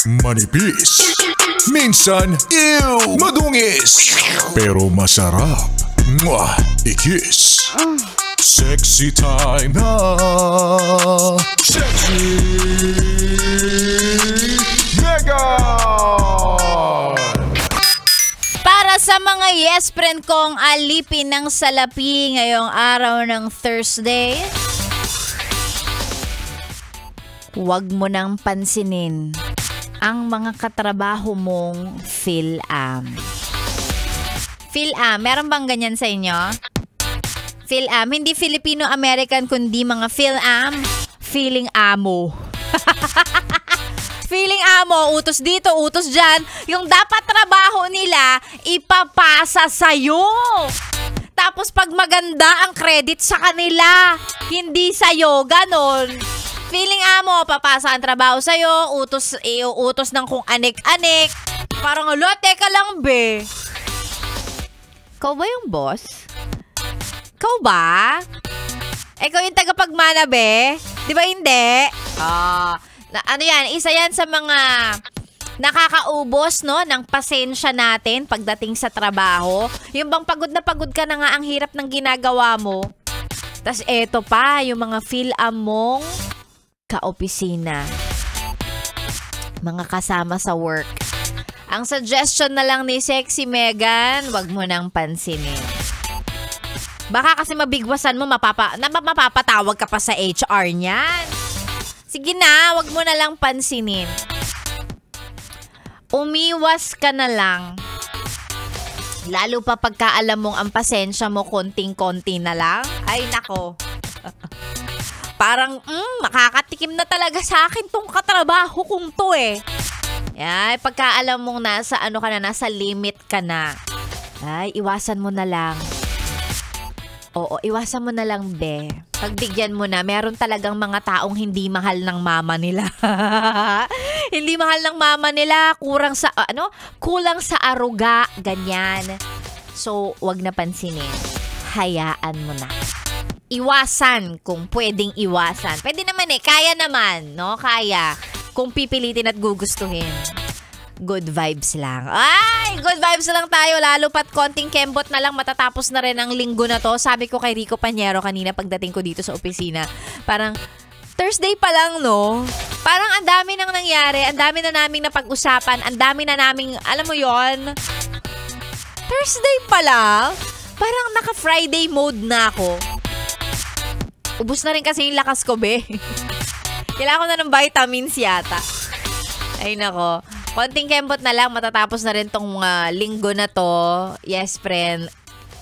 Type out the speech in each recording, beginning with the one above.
Manipis. Minsan, ew, madungis. Pero masarap. Mwah, ikis. Sexy time na. Sexy Megan! Para sa mga yes friend kong alipin ng salapi ngayong araw ng Thursday, huwag mo nang pansinin ang mga katrabaho mong PhilAm. PhilAm, meron bang ganyan sa inyo? PhilAm, hindi Filipino-American kundi mga PhilAm, feeling amo. Feeling amo, utos dito, utos dyan. Yung dapat trabaho nila, ipapasa sa'yo. Tapos pag maganda ang credit sa kanila, hindi sa'yo, ganon. Feeling amo, papasa ang trabaho sa'yo, utos ng kung anik-anik. Parang, teka lang, be. Ikaw ba yung boss? Ikaw ba? Ikaw yung tagapagmana, be? Di ba hindi? Ano yan, isa yan sa mga nakakaubos, no, ng pasensya natin pagdating sa trabaho. Yung bang pagod na pagod ka na nga, ang hirap ng ginagawa mo. Tas eto pa, yung mga PhilAm mong kaopisina. Mga kasama sa work. Ang suggestion na lang ni Sexy Megan, wag mo nang pansinin. Baka kasi mabigwasan mo, mapapatawag ka pa sa HR niyan. Sige na, wag mo na lang pansinin. Umiwas ka na lang. Lalo pa pagka alam mong ang pasensya mo konting-konti na lang. Ay nako. Parang makakatikim na talaga sa akin tong katrabaho kong to eh. Ay, pagka alam mong nasa nasa limit ka na. Ay, iwasan mo na lang. Oo, iwasan mo na lang, be. Pagbigyan mo na, meron talagang mga taong hindi mahal ng mama nila. Hindi mahal ng mama nila, kulang sa aruga, ganyan. So, wag na pansinin. Hayaan mo na. Iwasan kung pwedeng iwasan. Pwede naman kaya naman, no? Kaya. Kung pipilitin at gugustuhin. Good vibes lang. Ay, good vibes lang tayo. Lalo pat konting kembot na lang matatapos na rin ang linggo na to. Sabi ko kay Rico Panyero kanina pagdating ko dito sa opisina. Parang Thursday pa lang, no? Parang ang dami nang nangyari. Ang dami na naming napag-usapan. Ang dami na naming, alam mo yon, Thursday pa lang? Parang naka-Friday mode na ako. Ubus na rin kasi yung lakas ko, be. Kailangan ko na ng vitamins yata. Ay, nako. Konting kembot na lang, matatapos na rin tong linggo na to. Yes, friend.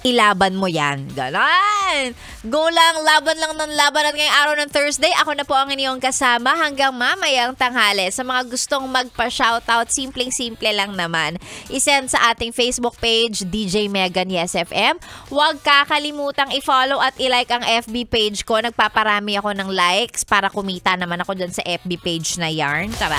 Ilaban mo yan. Ganon. Go lang, laban lang ng laban. At ngayong araw ng Thursday, ako na po ang inyong kasama hanggang mamayang tanghali. Sa mga gustong magpa-shoutout, simpleng-simple lang naman. I-send sa ating Facebook page, DJ Megan Yes FM. Huwag kakalimutang i-follow at i-like ang FB page ko. Nagpaparami ako ng likes para kumita naman ako dyan sa FB page na yarn. Tara.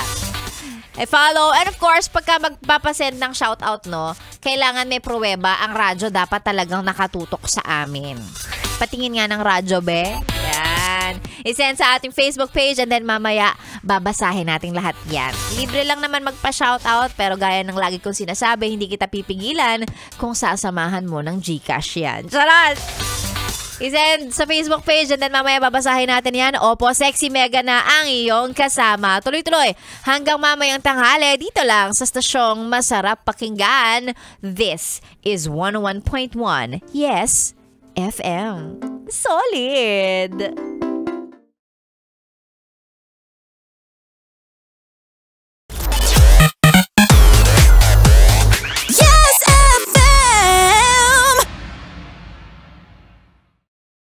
I-follow. And of course, pagka magpapasend ng shoutout, no, kailangan may pruweba. Ang radyo dapat talagang nakatutok sa amin. Patingin nga ng radyo, be. Yan. I-send sa ating Facebook page and then mamaya babasahin natin lahat yan. Libre lang naman magpa-shoutout pero gaya ng lagi kong sinasabi, hindi kita pipigilan kung sasamahan mo ng GCash yan. Charot! I-send sa Facebook page and then mamaya babasahin natin yan. Opo, Sexy Megan na ang iyong kasama. Tuloy-tuloy hanggang mamayang tanghali dito lang sa stasyong masarap pakinggan. This is 101.1 Yes FM. Solid!